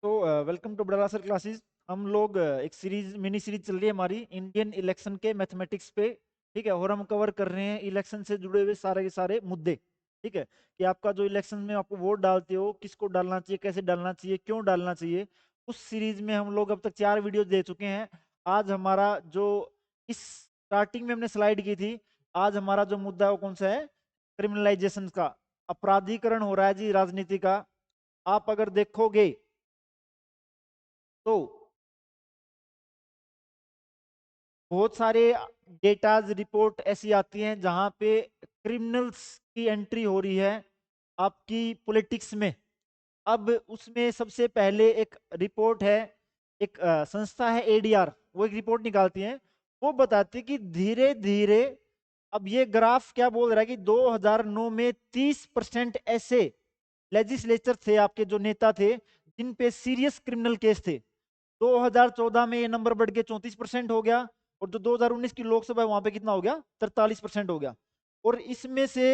तो welcome to बड़ा sir classes. हम लोग एक सीरीज मिनी सीरीज चल रही है हमारी इंडियन इलेक्शन के मैथमेटिक्स पे। ठीक है, और हम कवर कर रहे हैं इलेक्शन से जुड़े हुए सारे के सारे मुद्दे। ठीक है, कि आपका जो इलेक्शन में आप वोट डालते हो, किसको डालना चाहिए, कैसे डालना चाहिए, क्यों डालना चाहिए। उस सीरीज में हम लोग अब तक 4 वीडियो दे चुके हैं। आज हमारा जो इस स्टार्टिंग में हमने स्लाइड की थी, आज हमारा जो मुद्दा है वो कौन सा है? क्रिमिनलाइजेशन का। अपराधीकरण हो रहा है जी राजनीति का। आप अगर देखोगे तो बहुत सारे डेटाज रिपोर्ट ऐसी आती हैं जहां पे क्रिमिनल्स की एंट्री हो रही है आपकी पॉलिटिक्स में। अब उसमें सबसे पहले एक रिपोर्ट है, एक संस्था है एडीआर, वो एक रिपोर्ट निकालती है। वो बताती है कि धीरे धीरे अब ये ग्राफ क्या बोल रहा है कि 2009 में 30% ऐसे लेजिस्लेचर थे, आपके जो नेता थे, जिन पे सीरियस क्रिमिनल केस थे। 2014 में ये नंबर बढ़ के 34% हो गया, और जो 2019 की लोकसभा है वहां पे कितना हो गया? 43% हो गया। और इसमें से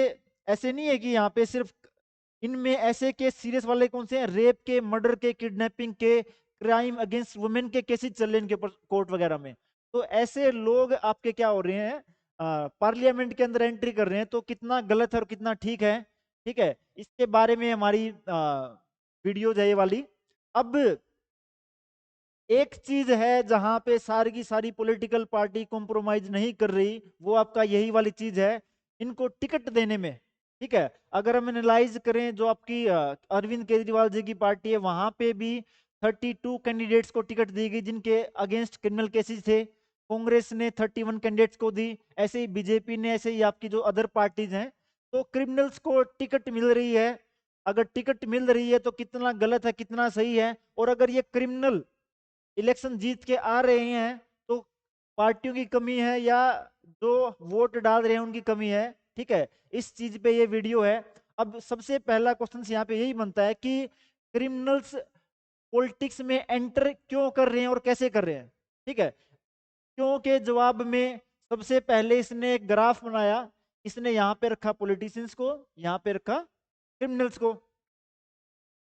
ऐसे नहीं है कि यहाँ पे सिर्फ इनमें ऐसे केस सीरियस वाले कौन से हैं? रेप के, मर्डर के, किडनैपिंग के, क्राइम अगेंस्ट वुमेन के केसेस चल रहे हैं इनके ऊपर कोर्ट वगैरह में। तो ऐसे लोग आपके क्या हो रहे हैं, पार्लियामेंट के अंदर एंट्री कर रहे हैं। तो कितना गलत है और कितना ठीक है, ठीक है, इसके बारे में हमारी वीडियो है ये वाली। अब एक चीज है जहां पे सारी की सारी पॉलिटिकल पार्टी कॉम्प्रोमाइज नहीं कर रही, वो आपका यही वाली चीज है, इनको टिकट देने में। ठीक है, अगर हम एनालाइज करें जो आपकी अरविंद केजरीवाल जी की पार्टी है, वहां पे भी 32 कैंडिडेट्स को टिकट दी गई जिनके अगेंस्ट क्रिमिनल केसेस थे। कांग्रेस ने 31 कैंडिडेट्स को दी, ऐसे ही बीजेपी ने, ऐसे ही आपकी जो अदर पार्टीज हैं। तो क्रिमिनल्स को टिकट मिल रही है। अगर टिकट मिल रही है तो कितना गलत है, कितना सही है। और अगर ये क्रिमिनल इलेक्शन जीत के आ रहे हैं तो पार्टियों की कमी है या जो वोट डाल रहे हैं उनकी कमी है। ठीक है, इस चीज पे ये वीडियो है। अब सबसे पहला क्वेश्चन यहाँ पे यही बनता है कि क्रिमिनल्स पॉलिटिक्स में एंटर क्यों कर रहे हैं और कैसे कर रहे हैं। ठीक है, क्यों के जवाब में सबसे पहले इसने एक ग्राफ बनाया। इसने यहाँ पे रखा पॉलिटिशियंस को, यहाँ पे रखा क्रिमिनल्स को।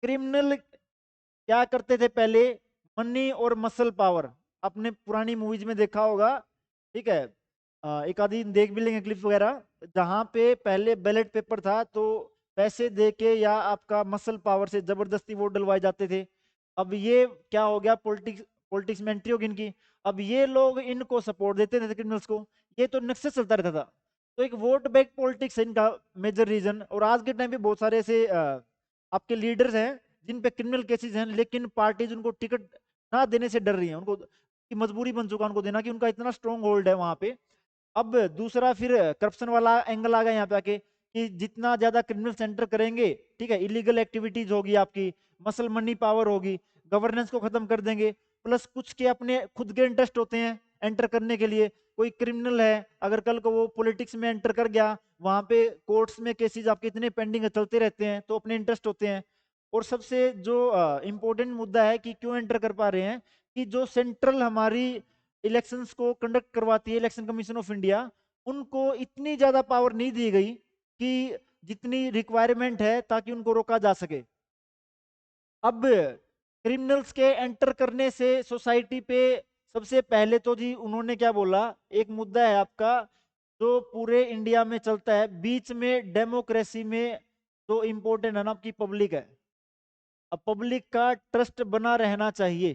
क्रिमिनल क्या करते थे पहले? मनी और मसल पावर। आपने पुरानी मूवीज में देखा होगा। ठीक है, एक आधी देख भी लेंगे क्लिप्स वगैरह, जहां पे पहले बैलेट पेपर था तो पैसे दे के या आपका मसल पावर से जबरदस्ती वोट डलवाए जाते थे। अब ये क्या हो गया? पॉलिटिक्स, पॉलिटिक्स में एंट्री होगी इनकी। अब ये लोग इनको सपोर्ट देते थे क्रिमिनल्स को। ये तो नक्सल चलता रहता था। तो एक वोट बैंक पॉलिटिक्स है इनका मेजर रीजन। और आज के टाइम पे बहुत सारे ऐसे आपके लीडर्स हैं जिन पे क्रिमिनल केसेस हैं, लेकिन पार्टीज उनको टिकट ना देने से डर रही है। उनको की मजबूरी बन चुका उनको देना, कि उनका इतना स्ट्रॉन्ग होल्ड है वहां पे। अब दूसरा फिर करप्शन वाला एंगल आ गया यहाँ पे आके, कि जितना ज्यादा क्रिमिनल सेंटर करेंगे, ठीक है, इलीगल एक्टिविटीज होगी आपकी, मसल मनी पावर होगी, गवर्नेंस को खत्म कर देंगे। प्लस कुछ के अपने खुद के इंटरेस्ट होते हैं एंटर करने के लिए। कोई क्रिमिनल है, अगर कल को वो पॉलिटिक्स में एंटर कर गया, वहां पे कोर्ट्स में केसेस आपके इतने पेंडिंग चलते रहते हैं, तो अपने इंटरेस्ट होते हैं। और सबसे जो इम्पोर्टेंट मुद्दा है कि क्यों एंटर कर पा रहे हैं, कि जो सेंट्रल हमारी इलेक्शंस को कंडक्ट करवाती है, इलेक्शन कमीशन ऑफ इंडिया, उनको इतनी ज्यादा पावर नहीं दी गई कि जितनी रिक्वायरमेंट है ताकि उनको रोका जा सके। अब क्रिमिनल्स के एंटर करने से सोसाइटी पे सबसे पहले तो जी उन्होंने क्या बोला, एक मुद्दा है आपका जो पूरे इंडिया में चलता है, बीच में डेमोक्रेसी में जो इम्पोर्टेंट है ना आपकी पब्लिक है। अब पब्लिक का ट्रस्ट बना रहना चाहिए।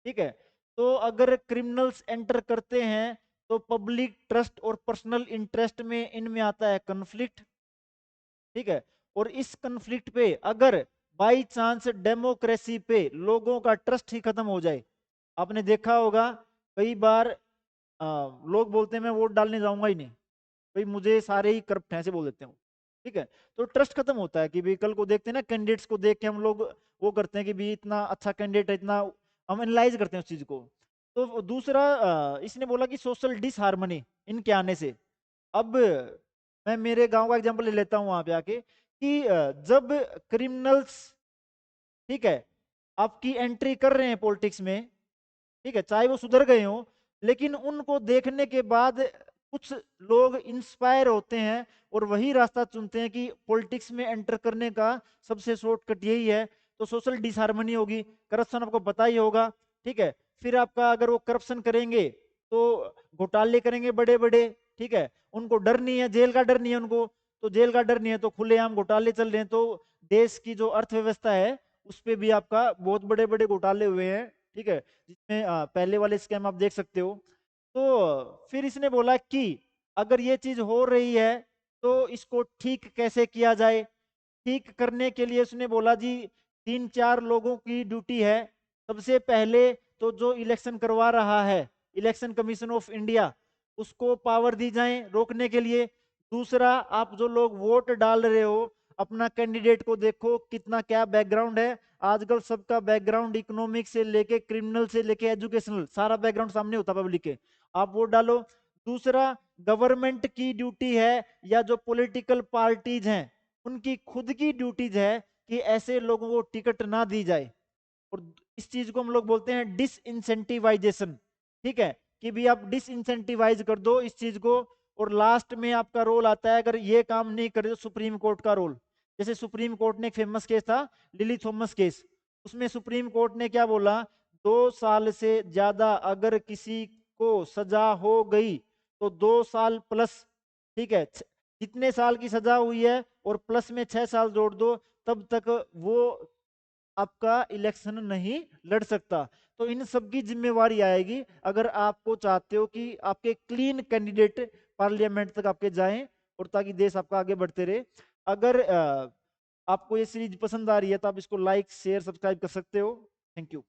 ठीक है, तो अगर क्रिमिनल्स एंटर करते हैं तो पब्लिक ट्रस्ट और पर्सनल इंटरेस्ट में इनमें आता है कन्फ्लिक्ट। ठीक है, और इस कन्फ्लिक्ट पे अगर बाई चांस डेमोक्रेसी पे लोगों का ट्रस्ट ही खत्म हो जाए, आपने देखा होगा कई बार लोग बोलते हैं मैं वोट डालने जाऊंगा ही नहीं, भाई मुझे सारे ही करप्ट हैं, ऐसे बोल देते हैं वो। ठीक है, तो ट्रस्ट खत्म होता है कि भाई कल को देखते हैं ना कैंडिडेट्स को देख के हम लोग वो करते हैं कि भाई इतना अच्छा कैंडिडेट है, इतना हम एनालाइज करते हैं उस चीज को। तो दूसरा इसने बोला कि सोशल डिसहार्मनी इनके आने से। अब मैं मेरे गांव का एग्जांपल ले लेता हूं वहां पे आके, कि जब क्रिमिनल्स, ठीक है, आपकी एंट्री कर रहे हैं पॉलिटिक्स में, ठीक है, चाहे वो सुधर गए हो, लेकिन उनको देखने के बाद कुछ लोग इंस्पायर होते हैं और वही रास्ता चुनते हैं कि पॉलिटिक्स में एंटर करने का सबसे शॉर्टकट यही है, तो सोशल डिसहार्मनी होगी, करप्शन आपको पता ही होगा। ठीक है, फिर आपका अगर वो करप्शन करेंगे तो घोटाले करेंगे बड़े बड़े। ठीक है, उनको डर नहीं है, जेल का डर नहीं है उनको, तो जेल का डर नहीं है तो खुलेआम घोटाले चल रहे हैं, तो देश की जो अर्थव्यवस्था है उस पे भी आपका बहुत बड़े बड़े घोटाले हुए हैं। ठीक है, जिसमें पहले वाले स्कैम आप देख सकते हो। तो फिर इसने बोला कि अगर ये चीज हो रही है तो इसको ठीक कैसे किया जाए। ठीक करने के लिए उसने बोला जी 3-4 लोगों की ड्यूटी है। सबसे पहले तो जो इलेक्शन करवा रहा है, इलेक्शन कमीशन ऑफ इंडिया, उसको पावर दी जाए रोकने के लिए। दूसरा, आप जो लोग वोट डाल रहे हो अपना कैंडिडेट को देखो कितना क्या बैकग्राउंड है। आजकल सबका बैकग्राउंड इकोनॉमिक से लेके क्रिमिनल से लेके एजुकेशनल सारा बैकग्राउंड सामने होता पब्लिक के, आप वोट डालो। दूसरा, गवर्नमेंट की ड्यूटी है या जो पॉलिटिकल पार्टीज हैं उनकी खुद की ड्यूटीज है कि ऐसे लोगों को टिकट ना दी जाए। और इस चीज को हम लोग बोलते हैं डिसइंसेंटिवाइजेशन। ठीक है, कि भी आप डिसइंसेंटिवाइज कर दो इस चीज को। और लास्ट में आपका रोल आता है, अगर ये काम नहीं करे तो सुप्रीम कोर्ट का रोल। जैसे सुप्रीम कोर्ट ने एक फेमस केस था, लिली थॉमस केस, उसमें सुप्रीम कोर्ट ने क्या बोला, 2 साल से ज्यादा अगर किसी को सजा हो गई तो 2 साल प्लस, ठीक है, जितने साल की सजा हुई है और प्लस में 6 साल जोड़ दो, तब तक वो आपका इलेक्शन नहीं लड़ सकता। तो इन सब की जिम्मेवारी आएगी अगर आपको चाहते हो कि आपके क्लीन कैंडिडेट पार्लियामेंट तक आपके जाएं और ताकि देश आपका आगे बढ़ते रहे। अगर आपको ये सीरीज पसंद आ रही है तो आप इसको लाइक शेयर सब्सक्राइब कर सकते हो। Thank you.